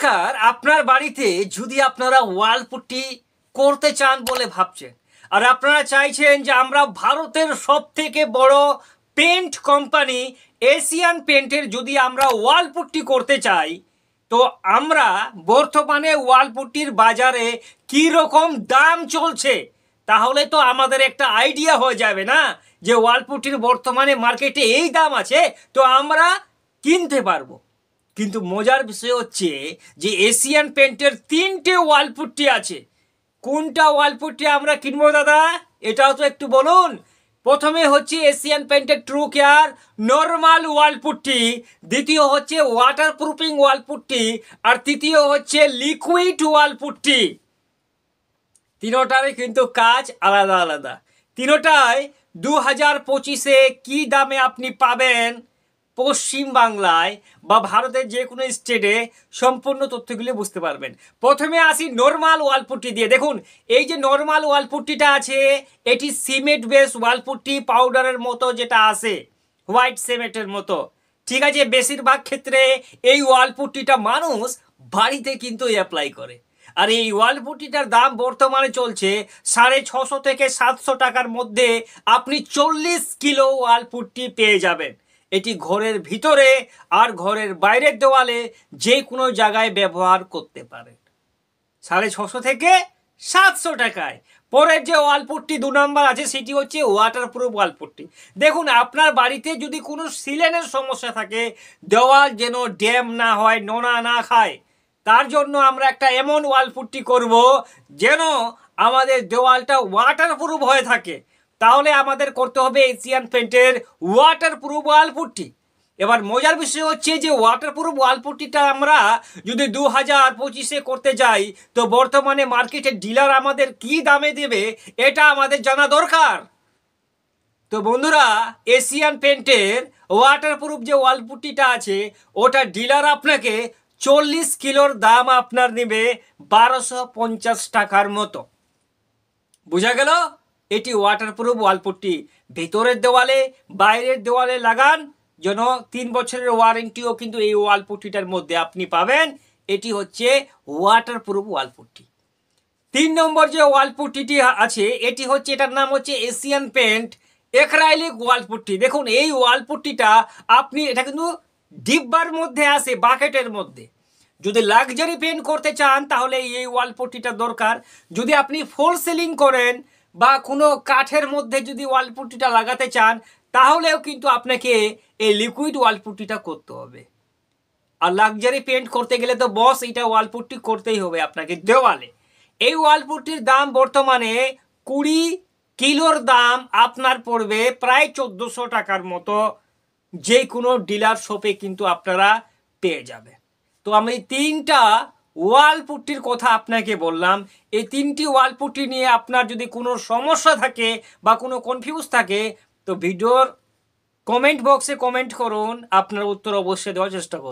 নমস্কার। আপনার বাড়িতে যদি আপনারা ওয়াল পুট্টি করতে চান বলে ভাবছেন আর আপনারা চাইছেন যে আমরা ভারতের সবথেকে বড় পেন্ট কোম্পানি এশিয়ান পেন্টের যদি আমরা ওয়াল পুট্টি করতে চাই, তো আমরা বর্তমানে ওয়াল পুট্টির বাজারে কি রকম দাম চলছে তাহলে তো আমাদের একটা আইডিয়া হয়ে যাবে না যে ওয়াল পুট্টির বর্তমানে মার্কেটে এই দাম আছে, তো আমরা কিনতে পারবো। কিন্তু মজার বিষয় হচ্ছে যে এশিয়ান পেন্টের 3টে ওয়াল পুট্টি আছে। কোনটা ওয়াল পুট্টি আমরা কিনবো দাদা, এটাও তো একটু বলুন। প্রথমে হচ্ছে এশিয়ান পেন্টের ট্রু কেয়ার নর্মাল ওয়াল পুট্টি, দ্বিতীয় হচ্ছে ওয়াটার প্রুফিং ওয়াল পুট্টি, আর তৃতীয় হচ্ছে লিকুইড ওয়াল পুট্টি। তিনোটারই কিন্তু কাজ আলাদা আলাদা। তিনোটাই 2025-এ কি দামে আপনি পাবেন পশ্চিম বাংলায় বা ভারতের যে কোনো স্টেটে সম্পূর্ণ তথ্যগুলি বুঝতে পারবেন। প্রথমে আসি নর্মাল ওয়াল পুট্টি দিয়ে। দেখুন, এই যে নর্মাল ওয়াল পুট্টিটা আছে এটি সিমেন্ট বেস ওয়াল পুট্টি, পাউডারের মতো যেটা আসে, হোয়াইট সিমেন্টের মতো। ঠিক আছে, বেশিরভাগ ক্ষেত্রে এই ওয়াল পুট্টিটা মানুষ বাড়িতে কিন্তু অ্যাপ্লাই করে। আর এই ওয়াল পুট্টিটার দাম বর্তমানে চলছে 650 থেকে 700 টাকার মধ্যে আপনি 40 কিলো ওয়াল পুট্টি পেয়ে যাবেন। এটি ঘরের ভিতরে আর ঘরের বাইরের দেওয়ালে যে কোনো জায়গায় ব্যবহার করতে পারেন 650 থেকে 700 টাকায়। পরের যে ওয়াল পুট্টি 2 নম্বর আছে সেটি হচ্ছে ওয়াটারপ্রুফ ওয়াল পুট্টি। দেখুন, আপনার বাড়িতে যদি কোনো সিলেনের সমস্যা থাকে, দেওয়াল যেন ড্যাম না হয়, নোনা না খায়, তার জন্য আমরা একটা এমন ওয়াল পুট্টি করব যেন আমাদের দেওয়ালটা ওয়াটারপ্রুফ হয়ে থাকে। তাহলে আমাদের করতে হবে এশিয়ান পেন্টের ওয়াটারপ্রুফ ওয়াল পুট্টি। এবার মজার বিষয় হচ্ছে যে ওয়াটারপ্রুফ ওয়াল পুট্টিটা আমরা যদি 2025-এ করতে যাই, তো বর্তমানে মার্কেটের ডিলার আমাদের কি দামে দেবে এটা আমাদের জানা দরকার। তো বন্ধুরা, এশিয়ান পেন্টের ওয়াটারপ্রুফ যে ওয়াল পুট্টিটা আছে ওটা ডিলার আপনাকে 40 কিলোর দাম আপনার নেবে 1250 টাকার মতো। বুঝা গেল? এটি ওয়াটারপ্রুফ ওয়াল পুট্টি। ভেতরের দেওয়ালে বাইরের দেওয়ালে লাগান, যেন 3 বছরের ওয়ারেন্টিও কিন্তু এই ওয়াল পুট্টিটার মধ্যে আপনি পাবেন। এটি হচ্ছে ওয়াটারপ্রুফ ওয়াল পুট্টি। 3 নম্বর যে ওয়াল পুট্টিটি আছে এটি হচ্ছে, এটার নাম হচ্ছে এশিয়ান পেন্ট অ্যাক্রাইলিক ওয়াল পুট্টি। দেখুন, এই ওয়াল পুট্টিটা আপনি, এটা কিন্তু ডিব্বার মধ্যে আসে, বাকেটের মধ্যে। যদি লাক্সারি পেন্ট করতে চান তাহলে এই ওয়াল পুট্টিটা দরকার। যদি আপনি ফোর সিলিং করেন বা কোনো কাঠের মধ্যে যদি ওয়াল পুট্টিটা লাগাতে চান তাহলেও কিন্তু আপনাকে এই লিকুইড ওয়াল পুট্টিটা করতে হবে। আর লাক্সারি পেন্ট করতে গেলে তো বস এটা ওয়াল পুট্টি করতেই হবে আপনাকে দেওয়ালে। এই ওয়াল পুট্টির দাম বর্তমানে 20 কিলোর দাম আপনার পড়বে প্রায় 1400 টাকার মতো। যে কোনো ডিলার শপে কিন্তু আপনারা পেয়ে যাবেন। তো আমি 3টা ওয়াল পুট্টির কথা আপনাকে বললাম। এই 3টি ওয়াল পুট্টি নিয়ে আপনার যদি কোনো সমস্যা থাকে বা কোনো কনফিউজ থাকে তো ভিডিওর কমেন্ট বক্সে কমেন্ট করুন, আপনার উত্তর অবশ্যই দেওয়ার চেষ্টা করুন।